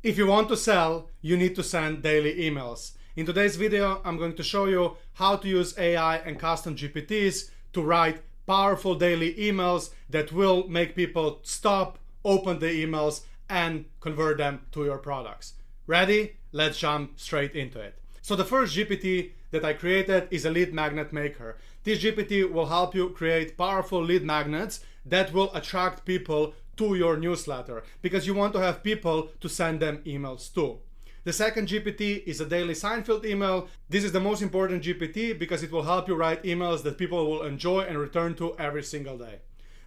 If you want to sell, you need to send daily emails. In today's video, I'm going to show you how to use AI and custom GPTs to write powerful daily emails that will make people stop, open the emails, and convert them to your products. Ready? Let's jump straight into it. So the first GPT that I created is a lead magnet maker. This GPT will help you create powerful lead magnets that will attract people to your newsletter because you want to have people to send them emails to. The second GPT is a daily Seinfeld email. This is the most important GPT because it will help you write emails that people will enjoy and return to every single day.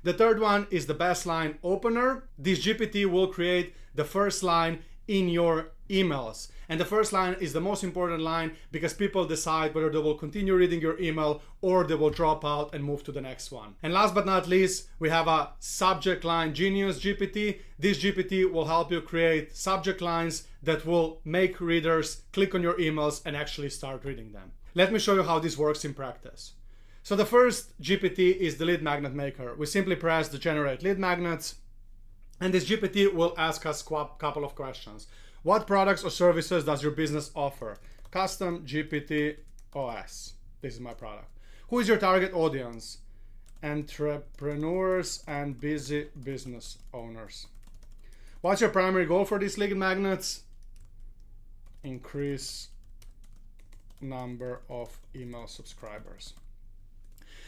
The third one is the best line opener. This GPT will create the first line in your emails. And the first line is the most important line because people decide whether they will continue reading your email or they will drop out and move to the next one. And last but not least, we have a subject line genius GPT. This GPT will help you create subject lines that will make readers click on your emails and actually start reading them. Let me show you how this works in practice. So the first GPT is the lead magnet maker. We simply press the generate lead magnets, and this GPT will ask us a couple of questions. What products or services does your business offer? Custom GPT OS. This is my product. Who is your target audience? Entrepreneurs and busy business owners. What's your primary goal for these lead magnets? Increase number of email subscribers.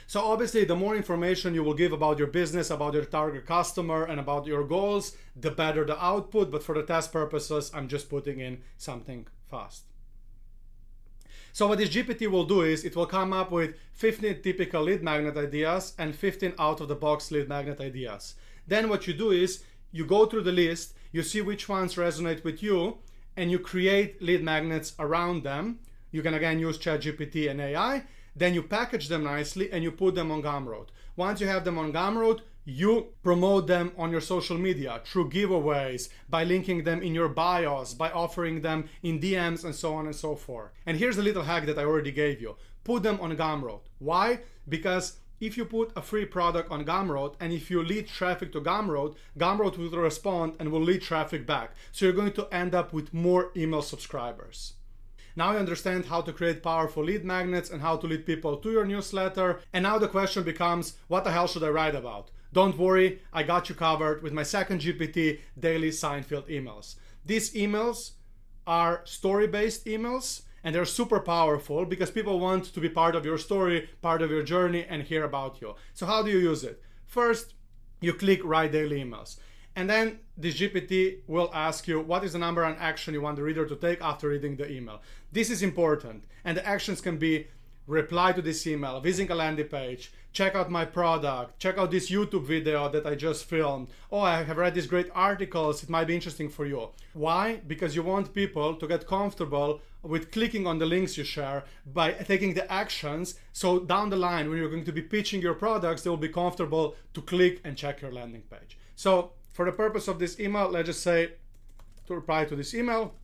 So obviously, the more information you will give about your business, about your target customer, and about your goals, the better the output. But for the test purposes, I'm just putting in something fast. So what this GPT will do is it will come up with 15 typical lead magnet ideas and 15 out-of-the-box lead magnet ideas. Then what you do is you go through the list, you see which ones resonate with you, and you create lead magnets around them. You can again use ChatGPT and AI. Then you package them nicely and you put them on Gumroad. Once you have them on Gumroad, you promote them on your social media through giveaways, by linking them in your bios, by offering them in DMs, and so on and so forth. And here's a little hack that I already gave you. Put them on Gumroad. Why? Because if you put a free product on Gumroad and if you lead traffic to Gumroad, Gumroad will respond and will lead traffic back. So you're going to end up with more email subscribers. Now you understand how to create powerful lead magnets and how to lead people to your newsletter. And now the question becomes, what the hell should I write about? Don't worry, I got you covered with my second GPT, daily Seinfeld emails. These emails are story-based emails, and they're super powerful because people want to be part of your story, part of your journey, and hear about you. So how do you use it? First, you click write daily emails. And then this GPT will ask you what is the number one action you want the reader to take after reading the email. This is important. And the actions can be reply to this email, visit a landing page, check out my product, check out this YouTube video that I just filmed. Oh, I have read these great articles. It might be interesting for you. Why? Because you want people to get comfortable with clicking on the links you share by taking the actions. So down the line, when you're going to be pitching your products, they will be comfortable to click and check your landing page. So for the purpose of this email, let's just say to reply to this email.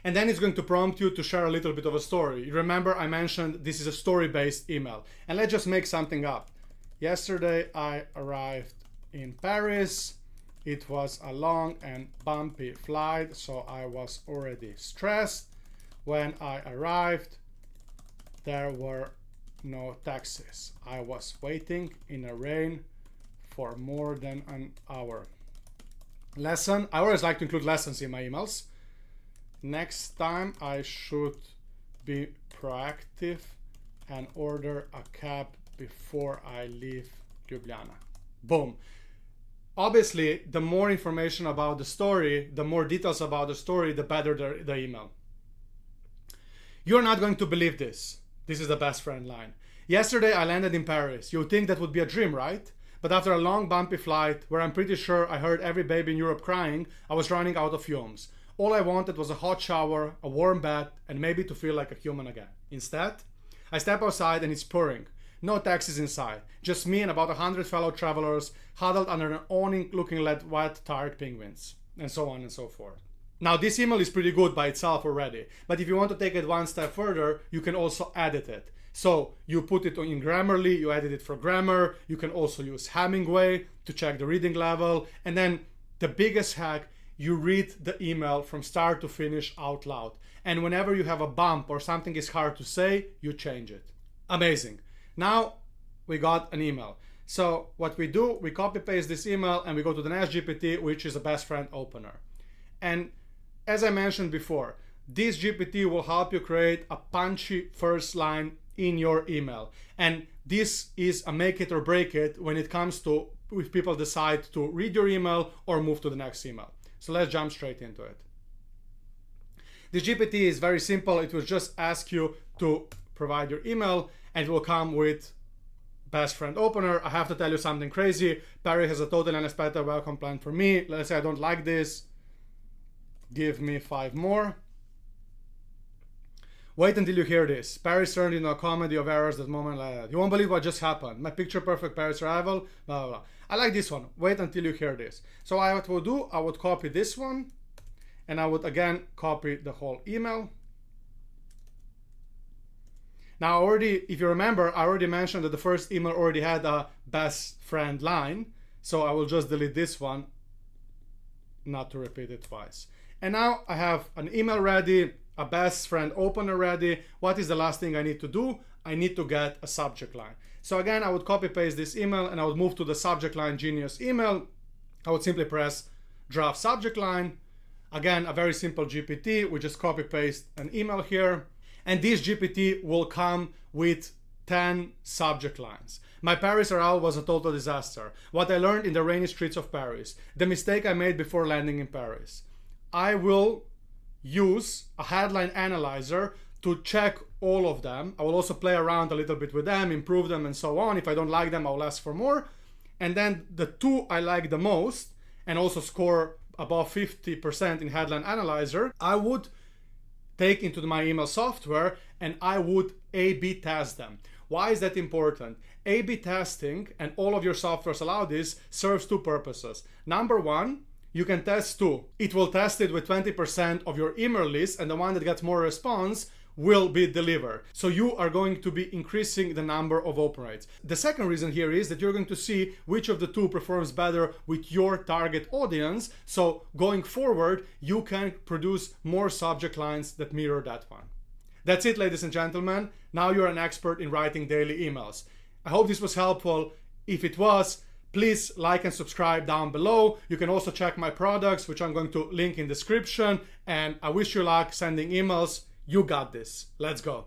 And then it's going to prompt you to share a little bit of a story. Remember, I mentioned this is a story-based email. And let's just make something up. Yesterday, I arrived in Paris. It was a long and bumpy flight, so I was already stressed. When I arrived, there were no taxis. I was waiting in the rain for more than an hour. Lesson. I always like to include lessons in my emails. Next time I should be proactive and order a cab before I leave Ljubljana. Boom. Obviously, the more information about the story, the more details about the story, the better the email. You're not going to believe this. This is the best friend line. Yesterday I landed in Paris. You would think that would be a dream, right? But after a long bumpy flight, where I'm pretty sure I heard every baby in Europe crying, I was running out of fumes. All I wanted was a hot shower, a warm bath, and maybe to feel like a human again. Instead, I step outside and it's pouring. No taxis inside. Just me and about 100 fellow travelers huddled under an awning looking like white tired penguins. And so on and so forth. Now this email is pretty good by itself already. But if you want to take it one step further, you can also edit it. So you put it in Grammarly, you edit it for grammar. You can also use Hemingway to check the reading level. And then the biggest hack you read the email from start to finish out loud. And whenever you have a bump or something is hard to say, you change it. Amazing. Now we got an email. So what we do, we copy paste this email and we go to the next GPT, which is a best friend opener. And as I mentioned before, this GPT will help you create a punchy first line in your email. And this is a make it or break it when it comes to if people decide to read your email or move to the next email. So let's jump straight into it. This GPT is very simple. It will just ask you to provide your email and it will come with best friend opener. I have to tell you something crazy. Perry has a totally unexpected welcome plan for me. Let's say I don't like this. Give me 5 more. Wait until you hear this. Paris turned into a comedy of errors that moment like that. You won't believe what just happened. My picture perfect Paris arrival, blah, blah, blah. I like this one. Wait until you hear this. So what I would do, I would copy this one and I would again copy the whole email. Now already, if you remember, I already mentioned that the first email already had a best friend line. So I will just delete this one, not to repeat it twice. And now I have an email ready, a best friend opener ready. What is the last thing I need to do? I need to get a subject line. So again, I would copy paste this email and I would move to the subject line genius email. I would simply press draft subject line. Again, a very simple GPT. We just copy paste an email here. And this GPT will come with 10 subject lines. My Paris arrival was a total disaster. What I learned in the rainy streets of Paris. The mistake I made before landing in Paris. I will use a headline analyzer to check all of them. I will also play around a little bit with them, improve them and so on. If I don't like them, I'll ask for more. And then the 2 I like the most and also score above 50% in headline analyzer, I would take into my email software and I would A/B test them. Why is that important? A/B testing, and all of your softwares allow this, serves 2 purposes. Number 1, you can test 2. It will test it with 20% of your email list and the one that gets more response will be delivered. So you are going to be increasing the number of open rates. The second reason here is that you're going to see which of the 2 performs better with your target audience. So going forward, you can produce more subject lines that mirror that one. That's it, ladies and gentlemen. Now you're an expert in writing daily emails. I hope this was helpful. If it was, please like and subscribe down below. You can also check my products, which I'm going to link in description. And I wish you luck sending emails. You got this. Let's go.